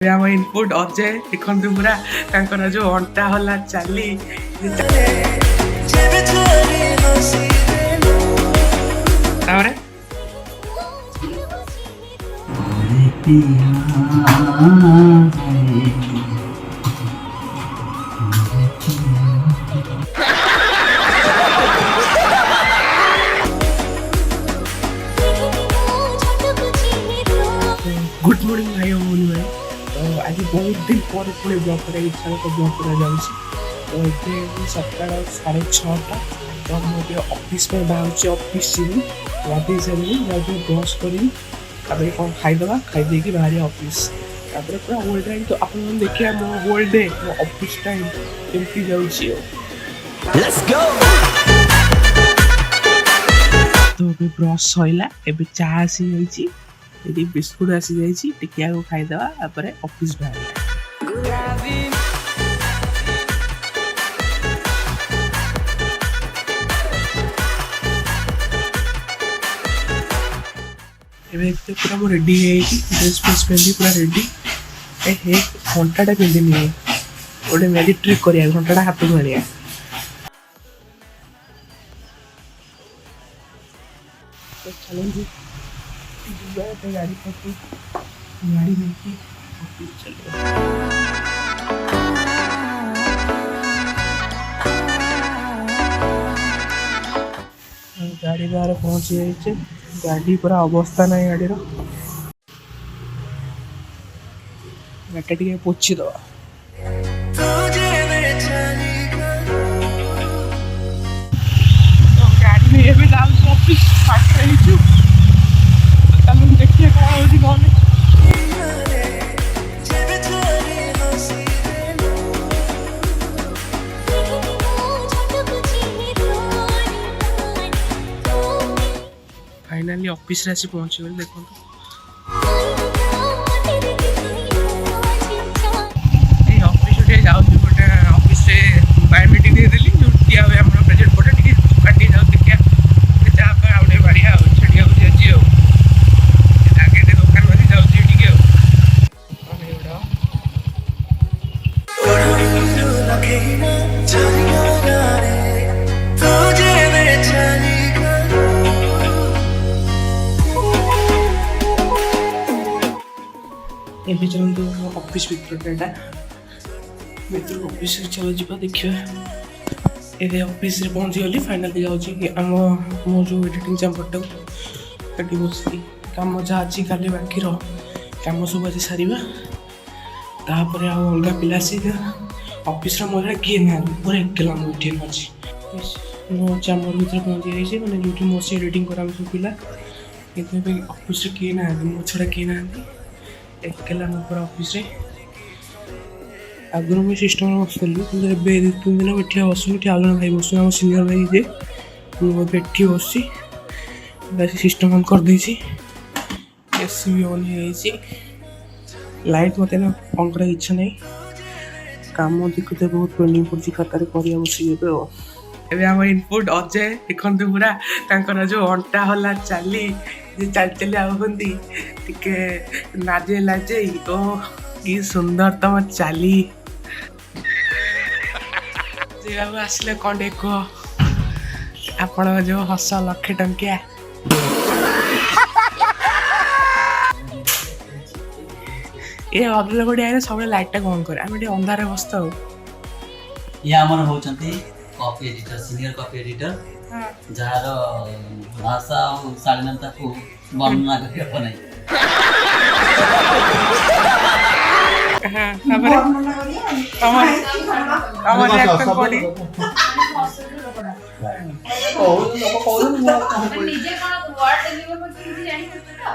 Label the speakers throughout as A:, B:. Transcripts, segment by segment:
A: ଆମ ଇନପୁଟ ଅଜୟ ଦେଖନ୍ତୁ ପୁରା ତାଙ୍କର ଯୋଉ ଅଣ୍ଟା ହଲା ଚାଲି ତାପରେ गुड मॉर्निंग भाई और भौणी भाई तो आज बहुत दिन पर पुणी ब्लॉग कर इच्छा तो ब्लॉग कर तो ये सकाल 6:30 तो मुझे ऑफिस में बाहर ऑफिस जीवी ऑफिस जाऊँ ब्रश करी कौन खाईदे खाई कि बाहर ऑफिस पूरा होल टाइम तो आप देखिए मो होल डे मो ऑफिस टाइम केमती जाऊँगी तो ब्रश सैला ए चा आसी जाइए ये बिस्कुट आसी जाइए टिकिया को खाईदेवा तापर ऑफिस बाहर पूरा मो रेडी ड्रेस फ्रेस पिंधि पूरा रेडी घंटाटा पिंधिनी गोटे मैजिक ट्रिक करिया घंटाटा हाथ में मारिया तो चलेंगे गाड़ी पकड़ी गाड़ी लेके ऑफिस चले गाड़ी बाहर पहुंची जाइए गाड़ी पूरा अवस्था ना गाड़ी गाड़ी पोछि दवा गाड़ी में भी जाऊँ ऑफिस फास्ट रही देखिए कौन फाइनाली ऑफिस रे पहुंची गली देखो ऑफिस जाऊँ गोटे ऑफिस बायोमेट्रिक देदेली जो दिया हुए हम प्रेजेंट फोटो टी दुकान टे जाऊँ देखिए चाप आउटे बाड़िया छड़िया जाऊँगी आगे दुकान बारी जाऊँगी ये चलते ऑफिस भीतर ऑफिस चलो जा देखिए ये ऑफिस पहुँची गली फाइनाली जाऊँगी आम मो जो एडिटिंग चैम्बरटा कटी बस कम जहाँ अच्छी खाली बाकी कम सब आज सारा तापर अलग पिला आस ऑफिस मोर किए ना पूरा एकला मुझे अच्छी मो चैम्बर भर पहुँची जाइए मैंने जो मो से एडिटिंग करा सब पिला ऑफिस किए ना मो छड़ा किए ना एकला पूरा ऑफिस आगुरी मुझे सिस्टम बसली 2-3 दिन बैठे बसुनी आउ जन भाई बस आम सीनियर भाई जे मुझे बस सिस्टम ऑन कर देसी एसी भी ऑन हो लाइट मत ऑन कर इच्छा नहीं काम देखते बहुत पेंडिंग पड़ी खातार कर बस आम इनपुट अजय देखते पूरा तांकर जो अंटा हला चाली चल चली आउंदी टिके लाजे लाजे ओ कि सुंदर तम चाली आसले कौन देख आपण जो हस 1,00,000 टंकिया ये अगले गोटे सब लाइटा कौन करे आम अंधार बसता हो
B: ये आमर होचंती copy editor senior copy editor जार भाषा और शालीनता को वर्णना करके बनाई
A: हां खबर कमर कमर एक्टर बॉडी ओ लोग कोन
C: निजे कोन वर्ड डेलीवर मत किसी जानि करता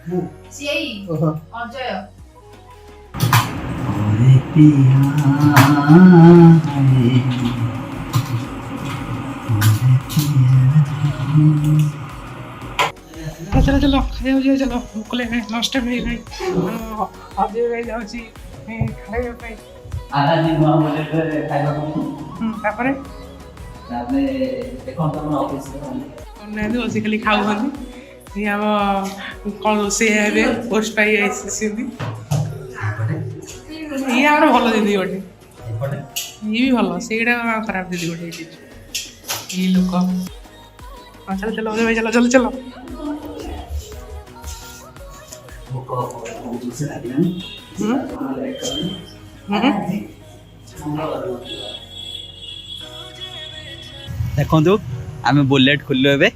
C: वो सेई अजय
B: ओरे पिया
A: चलो चलो खाए चलो मुकले हैं लास्ट टाइम नहीं गई आज गई जाउची खाए पे
B: आधा दिन में बोले खाइबा
A: तापरे
B: तापरे देखो तो हम ऑफिस में
A: नहीं तो खाली खाऊ ये आम कौन रोसे पोस्ट पाई ଇଏ ଆମର ଭଲ ଦିଦି ଗୋଟେ
B: ଏପଟେ
A: ଇଏ ବି ଭଲ ସେଇଟା ଖରାପ ଦିଦି ଗୋଟେ ଏଇ ଲୋକ ହଁ ଚାଲ ଚାଲ ଅଜୟ ଭାଇ ଚାଲ ଚାଲ ଚାଲ
B: ଭୋକ ଜୋରସେ ଲାଗିଲାଣି। ଦେଖନ୍ତୁ ଆମେ ବୁଲେଟ୍ ଖୋଲିଲୁ ଏବେ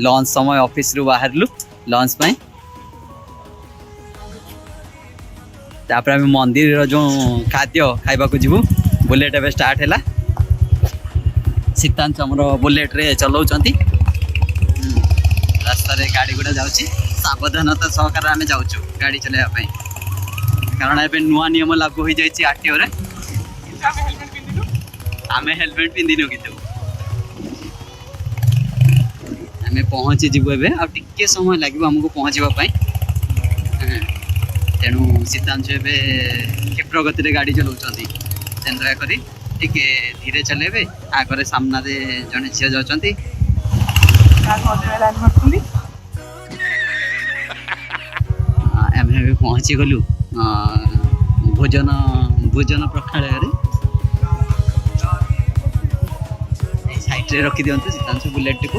B: ଲଞ୍ଚ ସମୟ ଅଫିସରୁ ବାହାରିଲୁ ଲଞ୍ଚ ପାଇଁ ତାପରେ ଆମେ ମନ୍ଦିରର ଯେଉଁ ଖାଦ୍ୟ ଖାଇବାକୁ ଯିବୁ ବୁଲେଟ୍ ଏବେ ଷ୍ଟାର୍ଟ ହେଲା ଶୀତାଂଶ ଆମର ବୁଲେଟ୍ରେ ଚଲାଉଛନ୍ତି ରାସ୍ତାରେ ଗାଡ଼ି ଗୁଡ଼ା ଯାଉଛି ସାବଧାନତା ସହକାରେ ଆମେ ଯାଉଛୁ ଗାଡ଼ି ଚଲାଇବା ପାଇଁ କାରଣ ଏବେ ନୂଆ ନିୟମ ଲାଗୁ ହୋଇଯାଇଛି RTOରେ ଆମେ ହେଲମେଟ୍ ପିନ୍ଧିନୁ କିନ୍ତୁ ଆମେ ପହଞ୍ଚିଯିବୁ ଏବେ ଆଉ ଟିକେ ସମୟ ଲାଗିବ ଆମକୁ ପହଞ୍ଚିବା ପାଇଁ ତେଣୁ ଶୀତାଂଶ ଏବେ କ୍ଷିପ୍ର ଗତିରେ ଗାଡ଼ି ଚଲାଉଛନ୍ତି ତେଣୁ ଦୟାକରି ଟିକେ ଧୀରେ ଚଲେଇବେ ଆଗରେ ସାମ୍ନାରେ ଜଣେ ଝିଅ ଯାଉଛନ୍ତି ଆମେ ଏବେ ପହଞ୍ଚିଗଲୁ ଭୋଜନ ପ୍ରକ୍ଷାଳୟରେ ଏଇ ସାଇଡ଼ରେ ରଖିଦିଅନ୍ତୁ ଶୀତାଂଶ ବୁଲେଟ୍ଟିକୁ